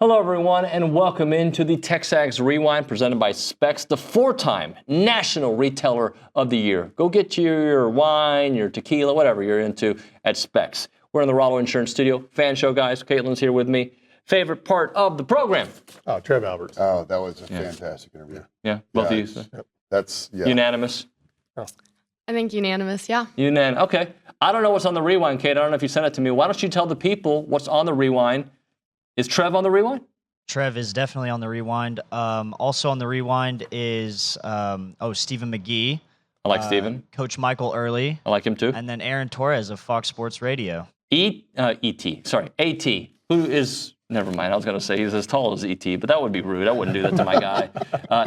Hello, everyone, and welcome into the TexAgs Rewind presented by Specs, the 4-time National Retailer of the Year. Go get your wine, your tequila, whatever you're into at Specs. We're in the Rollo Insurance Studio. Fan show, guys. Caitlin's here with me. Favorite part of the program? Oh, Trev Alberts. Oh, that was a fantastic interview. Yeah, both of you. Yep. That's Unanimous? Oh. I think unanimous, yeah. Okay. I don't know what's on the Rewind, Kate. I don't know if you sent it to me. Why don't you tell the people what's on the Rewind? Is Trev on the Rewind? Trev is definitely on the Rewind. Also on the Rewind is Stephen McGee. I like Stephen. Coach Michael Earley. I like him too. And then Aaron Torres of Fox Sports Radio. AT, who is, never mind, I was going to say he's as tall as ET, but that would be rude. I wouldn't do that to my guy. All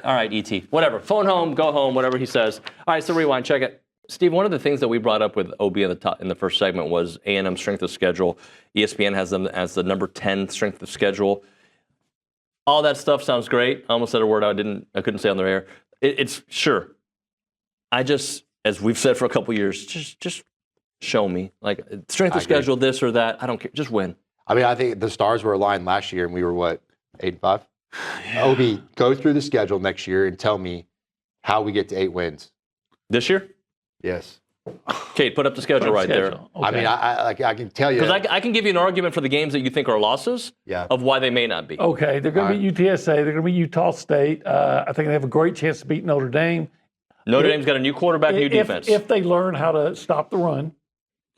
right, ET, whatever. Phone home, go home, whatever he says. All right, so Rewind, check it. Steve, one of the things that we brought up with OB in the first segment was A&M strength of schedule. ESPN has them as the number 10 strength of schedule. All that stuff sounds great. I almost said a word I couldn't say on the air. It's sure. I just, as we've said for a couple years, just show me. Like, strength of schedule, this or that. I don't care. Just win. I mean, I think the stars were aligned last year, and we were, 8-5? Yeah. OB, go through the schedule next year and tell me how we get to 8 wins. This year? Yes. Kate, put up the schedule right there. Okay. I mean, I can tell you. Because I can give you an argument for the games that you think are losses of why they may not be. Okay, they're going to beat UTSA. They're going to beat Utah State. I think they have a great chance to beat Notre Dame. Notre Dame's got a new quarterback, new defense. If they learn how to stop the run,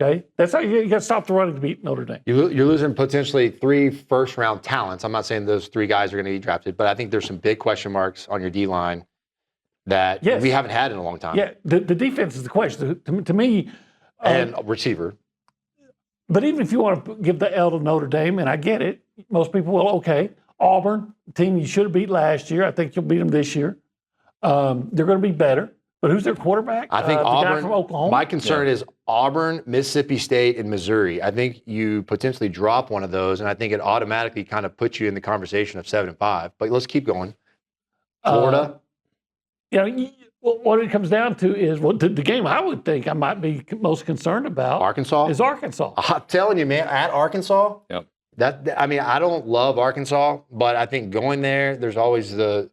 okay? That's how you got to stop the run to beat Notre Dame. You're losing potentially 3 first-round talents. I'm not saying those 3 guys are going to get drafted, but I think there's some big question marks on your D-line that we haven't had in a long time. Yeah, the defense is the question. To me. And receiver. But even if you want to give the L to Notre Dame, and I get it, most people will, okay. Auburn, team you should have beat last year. I think you'll beat them this year. They're going to be better. But who's their quarterback? I think Auburn. The guy from Oklahoma? My concern is Auburn, Mississippi State, and Missouri. I think you potentially drop one of those, and I think it automatically kind of puts you in the conversation of 7-5. But let's keep going. Florida. What it comes down to is the game I would think I might be most concerned about. Arkansas? Is Arkansas. I'm telling you, man, at Arkansas, I don't love Arkansas, but I think going there's always at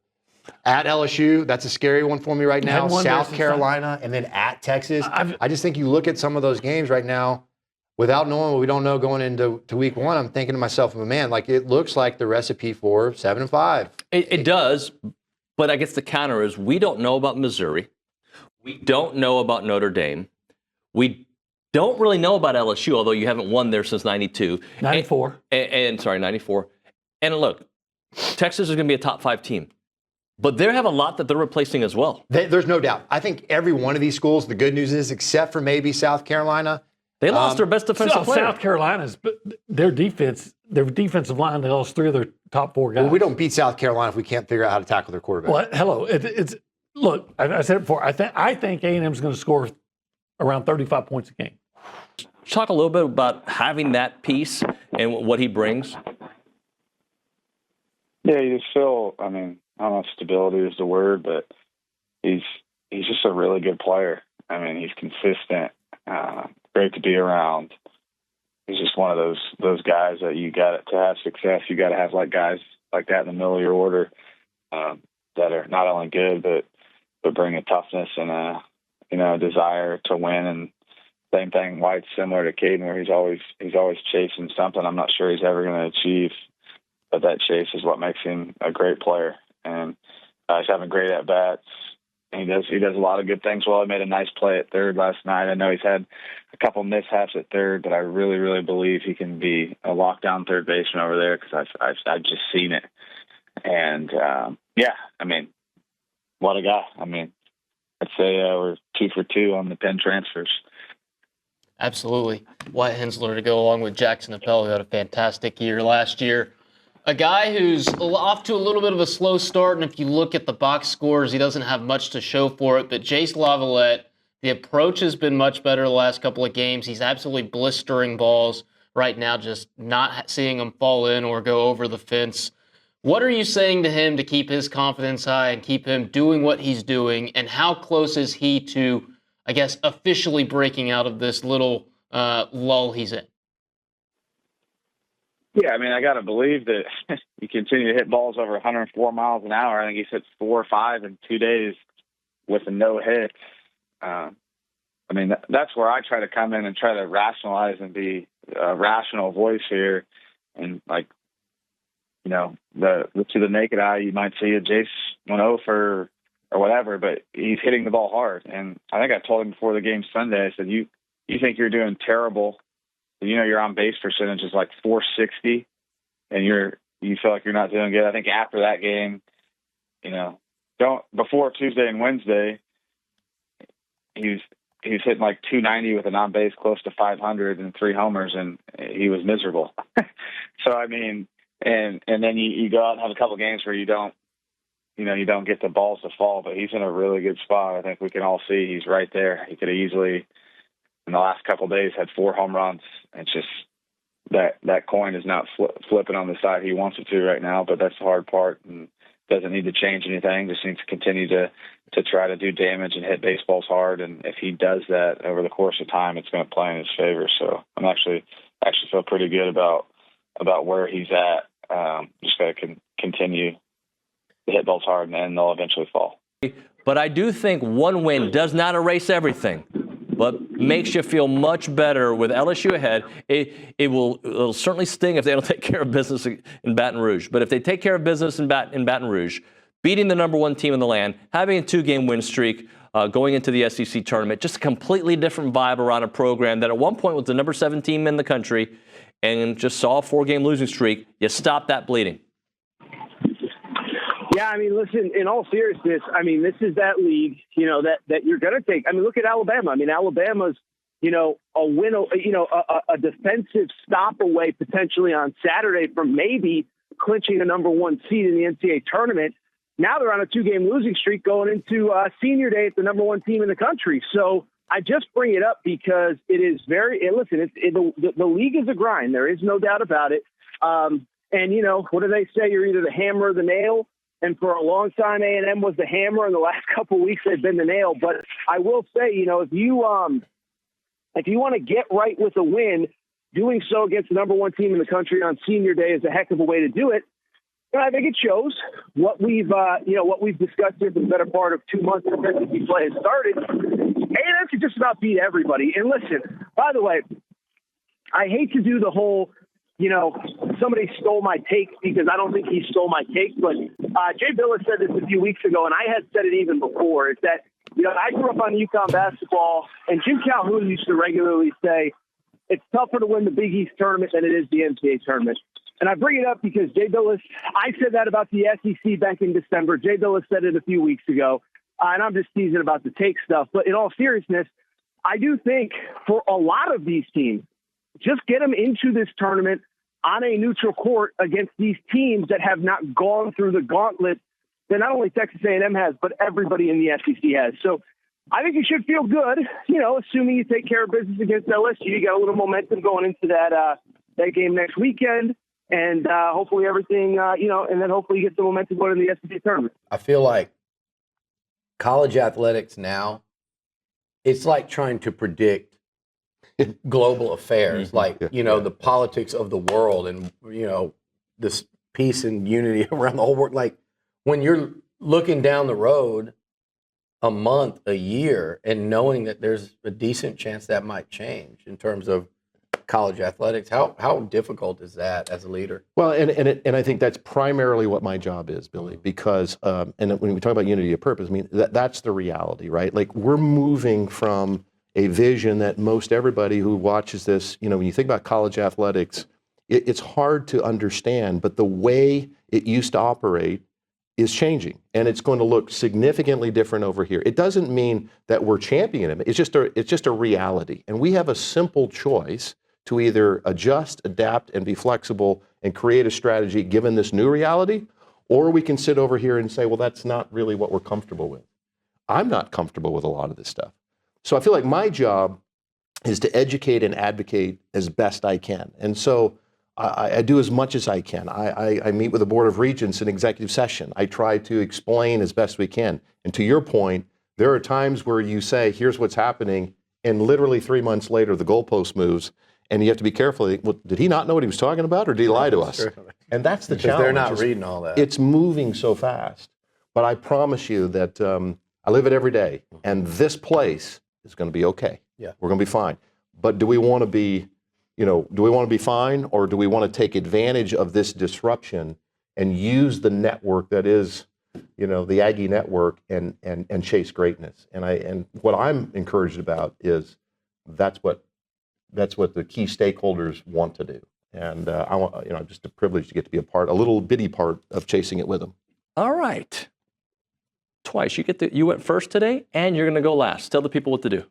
LSU, that's a scary one for me right now. South Carolina, and then at Texas. I just think you look at some of those games right now, without knowing what we don't know going into week 1, I'm thinking to myself, man, like it looks like the recipe for 7-5. It does. But I guess the counter is we don't know about Missouri. We don't know about Notre Dame. We don't really know about LSU, although you haven't won there since 92. 94. 94. And look, Texas is going to be a top 5 team. But they have a lot that they're replacing as well. There's no doubt. I think every one of these schools, the good news is, except for maybe South Carolina. They lost their best defensive player. South Carolina's, their defensive line, they lost 3 of their top 4 guys. Well, we don't beat South Carolina if we can't figure out how to tackle their quarterback. Well, hello. Look, I said it before. I think A&M is going to score around 35 points a game. Talk a little bit about having that piece and what he brings. Yeah, you just feel, I don't know if stability is the word, but he's just a really good player. He's consistent, great to be around. He's just one of those guys that you got to have success. You got to have guys like that in the middle of your order that are not only good but bring a toughness and a desire to win. And same thing, White's similar to Caden, where he's always chasing something. I'm not sure he's ever going to achieve, but that chase is what makes him a great player. And he's having great at bats. He does a lot of good things. Well, he made a nice play at third last night. I know he's had a couple mishaps at third, but I really, really believe he can be a lockdown third baseman over there because I've just seen it. And what a guy! I'd say we're 2 for 2 on the Penn transfers. Absolutely, Wyatt Hensler to go along with Jackson Appel, who had a fantastic year last year. A guy who's off to a little bit of a slow start, and if you look at the box scores, he doesn't have much to show for it. But Jace Lavalette, the approach has been much better the last couple of games. He's absolutely blistering balls right now, just not seeing him fall in or go over the fence. What are you saying to him to keep his confidence high and keep him doing what he's doing? And how close is he to, I guess, officially breaking out of this little lull he's in? Yeah, I mean, I got to believe that you continue to hit balls over 104 miles an hour. I think he's hit 4 or 5 in 2 days with a no hit. I mean, that's where I try to come in and try to rationalize and be a rational voice here. And like, you know, to the naked eye, you might see a Jace 1-0 for or whatever, but he's hitting the ball hard. And I think I told him before the game Sunday, I said, you think you're doing terrible. You know, your on base percentage is like 460 and you feel like you're not doing good. I think after that game, you know, before Tuesday and Wednesday, he's hitting like 290 with an on base close to 500 and 3 homers, and he was miserable. So, I mean, and then you go out and have a couple games where you don't get the balls to fall, but he's in a really good spot. I think we can all see he's right there. He could have easily, in the last couple of days, had 4 home runs. It's just that coin is not flipping on the side he wants it to right now, but that's the hard part, and doesn't need to change anything. Just needs to continue to try to do damage and hit baseballs hard. And if he does that over the course of time, it's going to play in his favor. So I'm actually feel pretty good about where he's at. Just got to continue to hit balls hard, and then they'll eventually fall. But I do think one win does not erase everything, but makes you feel much better with LSU ahead. It'll certainly sting if they don't take care of business in Baton Rouge. But if they take care of business in Baton Rouge, beating the #1 team in the land, having a 2-game win streak, going into the SEC tournament, just a completely different vibe around a program that at one point was the #7 team in the country and just saw a 4-game losing streak, you stop that bleeding. Yeah, I mean, listen, in all seriousness, I mean, this is that league, you know, that you're going to take. I mean, look at Alabama. I mean, Alabama's, you know, a win, you know, a defensive stop away potentially on Saturday from maybe clinching a #1 seed in the NCAA tournament. Now they're on a 2-game losing streak going into senior day at the #1 team in the country. So I just bring it up because it is the league is a grind. There is no doubt about it. And, you know, what do they say? You're either the hammer or the nail. And for a long time, A&M was the hammer. In the last couple of weeks, they've been the nail. But I will say, you know, if you want to get right with a win, doing so against the #1 team in the country on senior day is a heck of a way to do it. And I think it shows what we've discussed here for the better part of 2 months since SEC play has started. A&M can just about beat everybody. And listen, by the way, I hate to do the whole, you know, somebody stole my take, because I don't think he stole my take. But Jay Billis said this a few weeks ago, and I had said it even before, is that, you know, I grew up on UConn basketball, and Jim Calhoun used to regularly say, it's tougher to win the Big East tournament than it is the NCAA tournament. And I bring it up because Jay Billis, I said that about the SEC back in December. Jay Billis said it a few weeks ago, and I'm just teasing about the take stuff. But in all seriousness, I do think for a lot of these teams, just get them into this tournament on a neutral court against these teams that have not gone through the gauntlet that not only Texas A&M has, but everybody in the SEC has. So I think you should feel good, you know, assuming you take care of business against LSU. You got a little momentum going into that game next weekend, and hopefully everything, you know, and then hopefully you get the momentum going in the SEC tournament. I feel like college athletics now, it's like trying to predict global affairs, like, you know, the politics of the world and, you know, this peace and unity around the whole world. Like, when you're looking down the road a month, a year, and knowing that there's a decent chance that might change in terms of college athletics, how difficult is that as a leader? Well, and I think that's primarily what my job is, Billy, because and when we talk about unity of purpose, I mean, that's the reality, right? Like, we're moving from a vision that most everybody who watches this, you know, when you think about college athletics, it's hard to understand, but the way it used to operate is changing, and it's going to look significantly different over here. It doesn't mean that we're championing it. It's just a reality, and we have a simple choice to either adjust, adapt, and be flexible and create a strategy given this new reality, or we can sit over here and say, well, that's not really what we're comfortable with. I'm not comfortable with a lot of this stuff. So I feel like my job is to educate and advocate as best I can. And so I do as much as I can. I meet with the Board of Regents in executive session. I try to explain as best we can. And to your point, there are times where you say, here's what's happening, and literally 3 months later, the goalpost moves, And you have to be careful. Well, did he not know what he was talking about, or did he lie to us? And that's the challenge. They're not is reading all that. It's moving so fast. But I promise you that I live it every day, and this place is going to be okay. Yeah. We're going to be fine. But do we want to be, do we want to be fine, or do we want to take advantage of this disruption and use the network that is, the Aggie network and chase greatness? And what I'm encouraged about is that's what the key stakeholders want to do. And I want, just a privilege to get to be a little bitty part of chasing it with them. All right. Twice. You went first today, and you're going to go last. Tell the people what to do.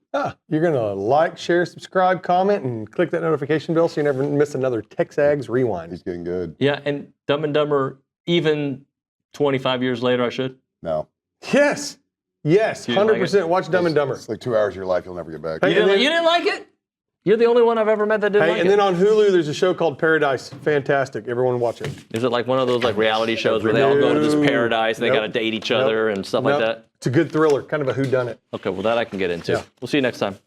You're going to like, share, subscribe, comment, and click that notification bell so you never miss another TexAgs Rewind. He's getting good. Yeah, and Dumb and Dumber, even 25 years later, I should? No. Yes. Yes. 100%. Watch Dumb and Dumber. It's like 2 hours of your life you'll never get back. Hey, You didn't like it? You're the only one I've ever met that didn't like and it. then on Hulu, there's a show called Paradise. Fantastic. Everyone watch it. Is it like one of those reality shows where they all go to this paradise and they got to date each other and stuff like that? It's a good thriller, kind of a whodunit. Okay, well, that I can get into. Yeah. We'll see you next time.